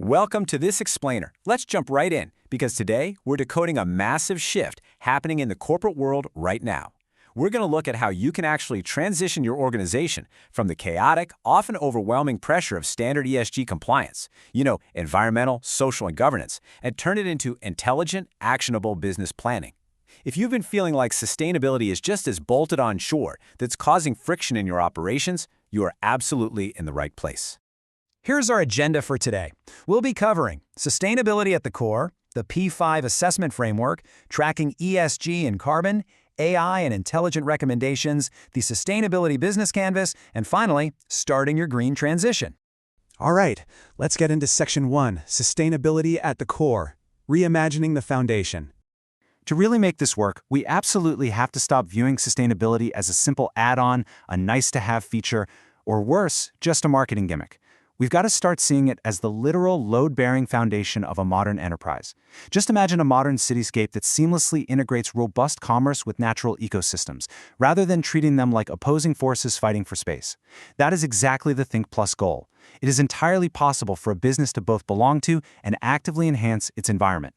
Welcome to this explainer. Let's jump right in, because today we're decoding a massive shift happening in the corporate world right now. We're going to look at how you can actually transition your organization from the chaotic, often overwhelming pressure of standard ESG compliance, environmental, social, and governance, and turn it into intelligent, actionable business planning. If you've been feeling like sustainability is just as bolted on shore that's causing friction in your operations, you are absolutely in the right place. Here's our agenda for today. We'll be covering sustainability at the core, the P5 assessment framework, tracking ESG and carbon, AI and intelligent recommendations, the sustainability business canvas, and finally, starting your green transition. All right, let's get into Section 1, Sustainability at the Core, Reimagining the Foundation. To really make this work, we absolutely have to stop viewing sustainability as a simple add-on, a nice-to-have feature, or worse, just a marketing gimmick. We've got to start seeing it as the literal load-bearing foundation of a modern enterprise. Just imagine a modern cityscape that seamlessly integrates robust commerce with natural ecosystems, rather than treating them like opposing forces fighting for space. That is exactly the Think Plus goal. It is entirely possible for a business to both belong to and actively enhance its environment.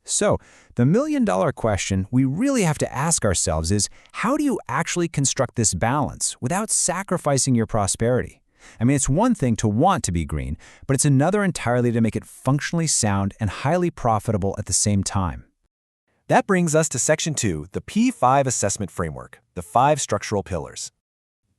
So, the million-dollar question we really have to ask ourselves is, how do you actually construct this balance without sacrificing your prosperity? I mean, it's one thing to want to be green, but it's another entirely to make it functionally sound and highly profitable at the same time. That brings us to Section 2, the P5 assessment framework, the 5 structural pillars.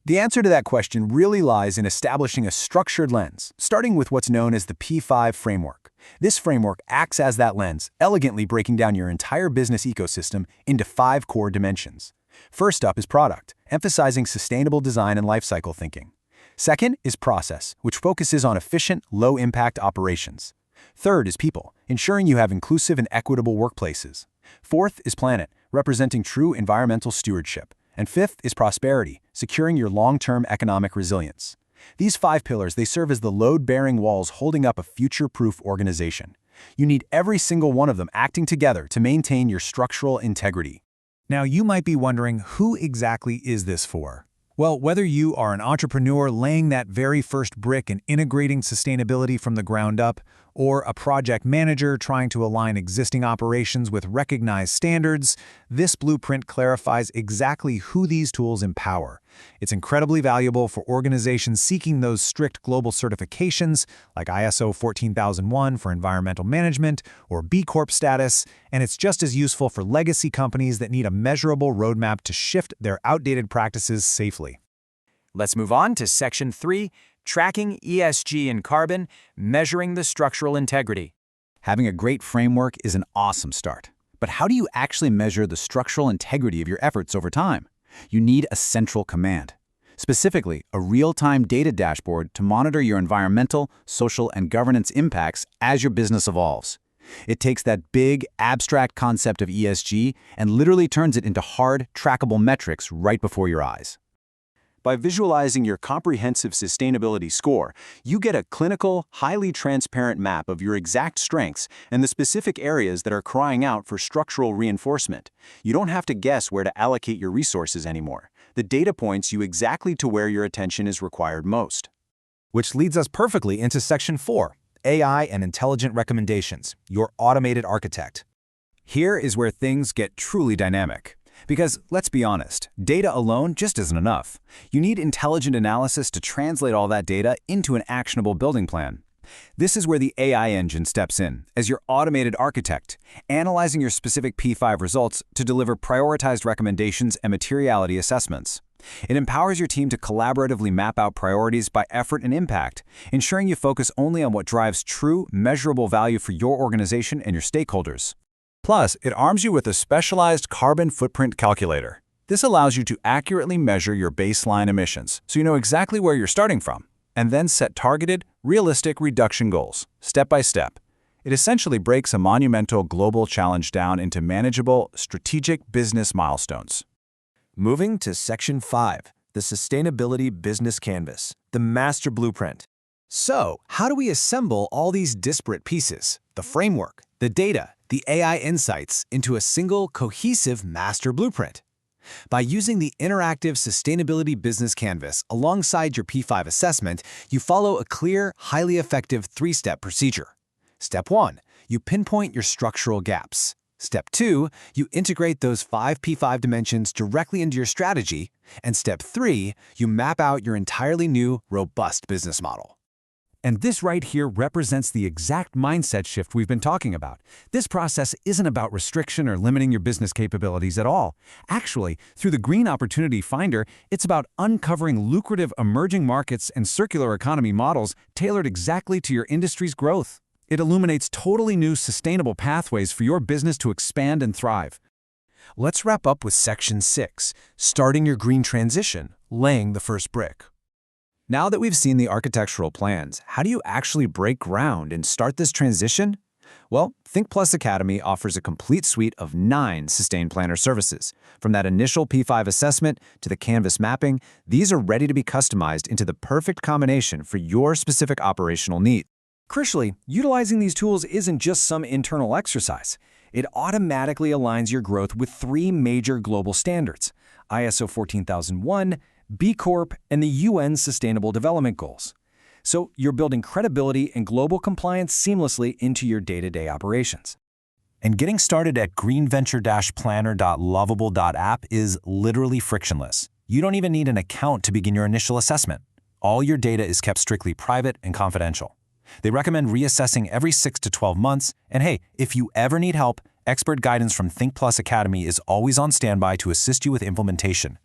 The answer to that question really lies in establishing a structured lens, starting with what's known as the P5 framework. This framework acts as that lens, elegantly breaking down your entire business ecosystem into 5 core dimensions. First up is product, emphasizing sustainable design and lifecycle thinking. Second is process, which focuses on efficient, low-impact operations. Third is people, ensuring you have inclusive and equitable workplaces. Fourth is planet, representing true environmental stewardship. And fifth is prosperity, securing your long-term economic resilience. These 5 pillars, they serve as the load-bearing walls holding up a future-proof organization. You need every single one of them acting together to maintain your structural integrity. Now, you might be wondering, who exactly is this for? Well, whether you are an entrepreneur laying that very first brick and integrating sustainability from the ground up, or a project manager trying to align existing operations with recognized standards, this blueprint clarifies exactly who these tools empower. It's incredibly valuable for organizations seeking those strict global certifications, like ISO 14001 for environmental management or B Corp status, and it's just as useful for legacy companies that need a measurable roadmap to shift their outdated practices safely. Let's move on to Section 3, tracking ESG and carbon, measuring the structural integrity. Having a great framework is an awesome start. But how do you actually measure the structural integrity of your efforts over time? You need a central command. Specifically, a real-time data dashboard to monitor your environmental, social, and governance impacts as your business evolves. It takes that big, abstract concept of ESG and literally turns it into hard, trackable metrics right before your eyes. By visualizing your comprehensive sustainability score, you get a clinical, highly transparent map of your exact strengths and the specific areas that are crying out for structural reinforcement. You don't have to guess where to allocate your resources anymore. The data points you exactly to where your attention is required most. Which leads us perfectly into Section 4, AI and intelligent recommendations, your automated architect. Here is where things get truly dynamic. Because, let's be honest, data alone just isn't enough. You need intelligent analysis to translate all that data into an actionable building plan. This is where the AI engine steps in, as your automated architect, analyzing your specific P5 results to deliver prioritized recommendations and materiality assessments. It empowers your team to collaboratively map out priorities by effort and impact, ensuring you focus only on what drives true, measurable value for your organization and your stakeholders. Plus, it arms you with a specialized carbon footprint calculator. This allows you to accurately measure your baseline emissions, so you know exactly where you're starting from, and then set targeted, realistic reduction goals, step by step. It essentially breaks a monumental global challenge down into manageable, strategic business milestones. Moving to Section 5, the Sustainability Business Canvas, the Master Blueprint. So, how do we assemble all these disparate pieces, the framework, the data, the AI insights, into a single, cohesive master blueprint? By using the interactive Sustainability Business Canvas alongside your P5 assessment, you follow a clear, highly effective 3-step procedure. Step 1. You pinpoint your structural gaps. Step 2. You integrate those 5 P5 dimensions directly into your strategy. And Step 3. You map out your entirely new, robust business model. And this right here represents the exact mindset shift we've been talking about. This process isn't about restriction or limiting your business capabilities at all. Actually, through the Green Opportunity Finder, it's about uncovering lucrative emerging markets and circular economy models tailored exactly to your industry's growth. It illuminates totally new sustainable pathways for your business to expand and thrive. Let's wrap up with Section 6, starting your green transition, laying the first brick. Now that we've seen the architectural plans, how do you actually break ground and start this transition? Well, Think+ Academy offers a complete suite of 9 Sustain Planner services. From that initial P5 assessment to the canvas mapping, these are ready to be customized into the perfect combination for your specific operational needs. Crucially, utilizing these tools isn't just some internal exercise. It automatically aligns your growth with 3 major global standards: ISO 14001, B Corp, and the UN Sustainable Development Goals. So you're building credibility and global compliance seamlessly into your day-to-day operations. And getting started at greenventure-planner.lovable.app is literally frictionless. You don't even need an account to begin your initial assessment. All your data is kept strictly private and confidential. They recommend reassessing every 6 to 12 months, and hey, if you ever need help, expert guidance from Think+ Academy is always on standby to assist you with implementation.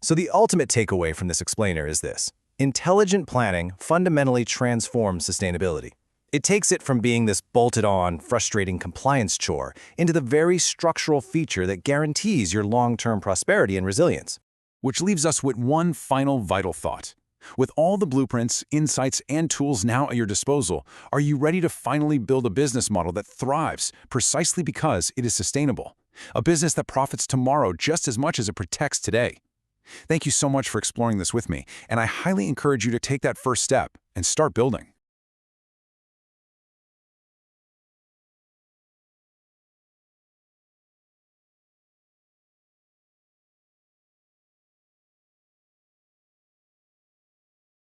So the ultimate takeaway from this explainer is this: intelligent planning fundamentally transforms sustainability. It takes it from being this bolted-on, frustrating compliance chore into the very structural feature that guarantees your long-term prosperity and resilience. Which leaves us with one final vital thought. With all the blueprints, insights, and tools now at your disposal, are you ready to finally build a business model that thrives precisely because it is sustainable? A business that profits tomorrow just as much as it protects today. Thank you so much for exploring this with me, and I highly encourage you to take that first step and start building.